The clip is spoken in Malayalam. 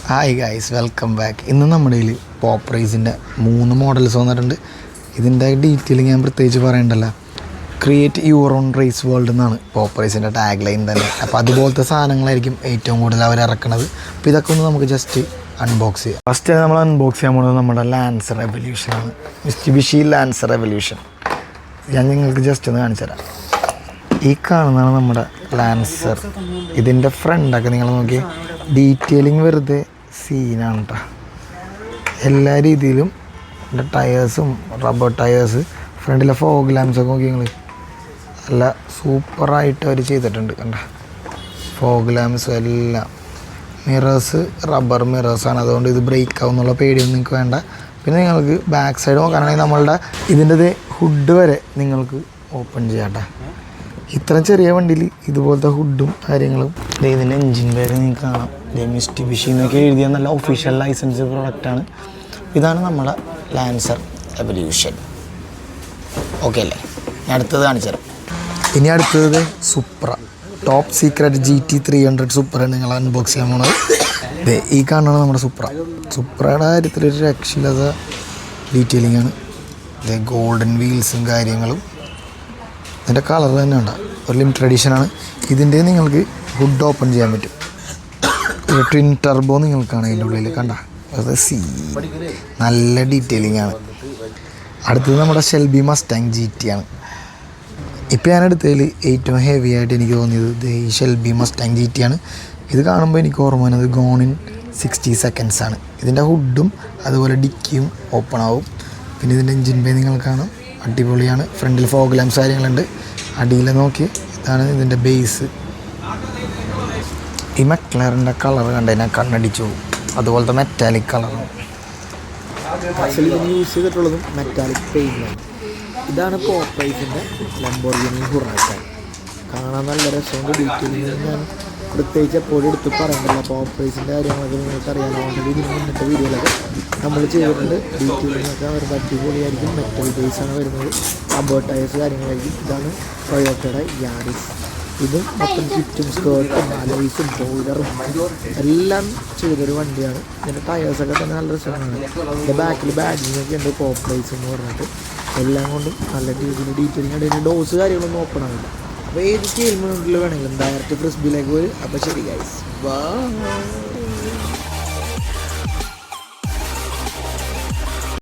Hi guys, welcome back. ഇന്ന് നമ്മുടെ കയ്യിൽ പോപ്പ് റൈസിൻ്റെ 3 മോഡൽസ് വന്നിട്ടുണ്ട്. ഇതിൻ്റെ ഡീറ്റെയിലിംഗ് ഞാൻ പ്രത്യേകിച്ച് പറയണ്ടല്ലോ. Create your own rice world എന്നാണ് പോപ്പ് റൈസിൻ്റെ ടാഗ് ലൈൻ തന്നെ. അപ്പോൾ അതുപോലത്തെ സാധനങ്ങളായിരിക്കും ഏറ്റവും കൂടുതൽ അവർ ഇറക്കുന്നത്. അപ്പോൾ ഇതൊക്കെ ഒന്ന് നമുക്ക് ജസ്റ്റ് അൺബോക്സ് ചെയ്യാം. ഫസ്റ്റ് നമ്മൾ അൺബോക്സ് ചെയ്യാൻ പോകുന്നത് നമ്മുടെ ലാൻസർ റെവല്യൂഷനാണ്. Mitsubishi Lancer Revolution. ഞാൻ നിങ്ങൾക്ക് ജസ്റ്റ് ഒന്ന് കാണിച്ചു തരാം. ഈ കാണുന്നതാണ് നമ്മുടെ ലാൻസർ. ഇതിൻ്റെ ഫ്രണ്ടൊക്കെ നിങ്ങൾ നോക്കി, ഡീറ്റെയിലിംഗ് വെറുതെ സീനാണ് കേട്ടോ. എല്ലാ രീതിയിലും എൻ്റെ ടയേഴ്സും റബ്ബർ ടയേഴ്സ്, ഫ്രണ്ടിലെ ഫോഗ് ലാംപ്സൊക്കെ നോക്കി നിങ്ങൾ, നല്ല സൂപ്പറായിട്ട് അവർ ചെയ്തിട്ടുണ്ട്. കണ്ട ഫോഗ് ലാംപ്സും എല്ലാം. മിറേഴ്സ് റബ്ബർ മിറേഴ്സാണ്, അതുകൊണ്ട് ഇത് ബ്രേക്ക് ആവും എന്നുള്ള പേടിയൊന്നും നിങ്ങൾക്ക് വേണ്ട. പിന്നെ നിങ്ങൾക്ക് ബാക്ക് സൈഡ് നോക്കുകയാണെങ്കിൽ നമ്മളുടെ ഇതിൻ്റെ ഹുഡ് വരെ നിങ്ങൾക്ക് ഓപ്പൺ ചെയ്യാം കേട്ടോ. ഇത്ര ചെറിയ വണ്ടിയിൽ ഇതുപോലത്തെ ഹുഡും കാര്യങ്ങളും. ഇതിൻ്റെ എൻജിൻ പേര് നിങ്ങൾക്ക് കാണാം, മിസ്റ്റുബിഷി എന്നൊക്കെ എഴുതിയ നല്ല ഒഫീഷ്യൽ ലൈസൻസ് പ്രൊഡക്റ്റാണ്. ഇതാണ് നമ്മുടെ ലാൻസർ റെവല്യൂഷൻ. ഓക്കെ അല്ലേ? ഞാൻ അടുത്തത് കാണിച്ചു തരാം. ഇനി അടുത്തത് സുപ്ര ടോപ്പ് സീക്രട്ട് GT 300 സൂപ്പറാണ് നിങ്ങൾ അൺബോക്സ് ചെയ്യാൻ പോകുന്നത്. ഈ കാണുന്നത് നമ്മുടെ സുപ്രയുടെ കാര്യത്തിലൊരു രക്ഷയില്ലാത്ത ഡീറ്റെയിലിംഗ് ആണ്. ഗോൾഡൻ വീൽസും കാര്യങ്ങളും. ഇതിൻ്റെ കളർ തന്നെ ഉണ്ട്, ഒരു ലിമിറ്റഡ് എഡിഷനാണ്. ഇതിൻ്റെ നിങ്ങൾക്ക് ഹുഡ് ഓപ്പൺ ചെയ്യാൻ പറ്റും. ഒരു ട്വിൻ ടർബോ നിങ്ങൾക്കാണ് അതിൻ്റെ ഉള്ളിൽ. കണ്ട അത് നല്ല ഡീറ്റെയിലിംഗ് ആണ്. അടുത്തത് നമ്മുടെ ഷെൽബി മസ്റ്റാങ് GT ആണ്. ഇപ്പോൾ ഞാൻ എടുത്തതിൽ ഏറ്റവും ഹെവി ആയിട്ട് എനിക്ക് തോന്നിയത് ഈ ഷെൽബി മസ്റ്റാങ് GT ആണ്. ഇത് കാണുമ്പോൾ എനിക്ക് ഓർമ്മ വരുന്നത് ഗോൺ ഇൻ 60 seconds ആണ്. ഇതിൻ്റെ ഹുഡും അതുപോലെ ഡിക്കിയും ഓപ്പൺ ആവും. പിന്നെ ഇതിൻ്റെ എൻജിൻ ബേ നിങ്ങൾ കാണാം, അടിപൊളിയാണ്. ഫ്രണ്ടിൽ ഫോഗ് ലാംപ്സ് കാര്യങ്ങളുണ്ട്. അടിയിൽ നോക്കി, ഇതാണ് ഇതിൻ്റെ ബേസ്. ഈ മെക്ലറിൻ്റെ കളർ കണ്ടതിനാൽ കണ്ണടിച്ചു പോകും, അതുപോലത്തെ മെറ്റാലിക് കളറാണ്. ആക്ച്വലി ഇതിന് യൂസ് ചെയ്തിട്ടുള്ളതും മെറ്റാലിക് പെയിൻ്റാണ്. ഇതാണ് പോപ്പ് റൈസിൻ്റെ ലംബോർഗിനി ഹുറാക്കൻ. കാണാൻ നല്ല രസമുണ്ട്. ഡീറ്റെയിലിംഗ് ഞാൻ പ്രത്യേകിച്ച് എപ്പോഴും എടുത്ത് പറയണ്ടല്ലോ. പോപ്പ് റൈസിൻ്റെ കാര്യങ്ങളൊക്കെ നിങ്ങൾക്ക് അറിയാമല്ലോ. ഓൾറെഡി ഇതിന് മുന്നത്തെ വീഡിയോയിലൊക്കെ നമ്മൾ ചെയ്തിട്ടുണ്ട്. ഡീറ്റെയിലിംഗൊക്കെ വരുന്നത് അടിപൊളിയായിരിക്കും. മെറ്റൽ ബേസാണ് വരുന്നത്. റബ്ബർ ടയേഴ്സ് കാര്യങ്ങളായിരിക്കും. ഇതാണ് ടൊയോട്ടയുടെ യാരിസ്. ഇതും മൊത്തം ചുറ്റും സ്കേർട്ടും അലോയ്സും ബോൾഡറും എല്ലാം ചെയ്തൊരു വണ്ടിയാണ്. ഇതിൻ്റെ ടയേഴ്സൊക്കെ തന്നെ നല്ല രസമാണ്. ഇതിൻ്റെ ബാക്കിൽ ബാഗിങ്ങൊക്കെ ഉണ്ട്, പോപ്പ് റൈസ് എന്ന് പറഞ്ഞിട്ട്. എല്ലാം കൊണ്ടും നല്ല രീതിയിൽ ഡീറ്റെയിലിംഗ് ഉണ്ട്. ഇതിൻ്റെ ഡോസ് കാര്യങ്ങളൊന്നും ഓപ്പൺ ആവില്ല. അപ്പോൾ ഏത് സ്റ്റീൽ മുന്നിൽ വേണമെങ്കിലും ഡയറക്റ്റ് ഫ്രിസ്ബിയിലേക്ക് വരും. അപ്പോൾ ശരി ഗൈസ്, ബൈ.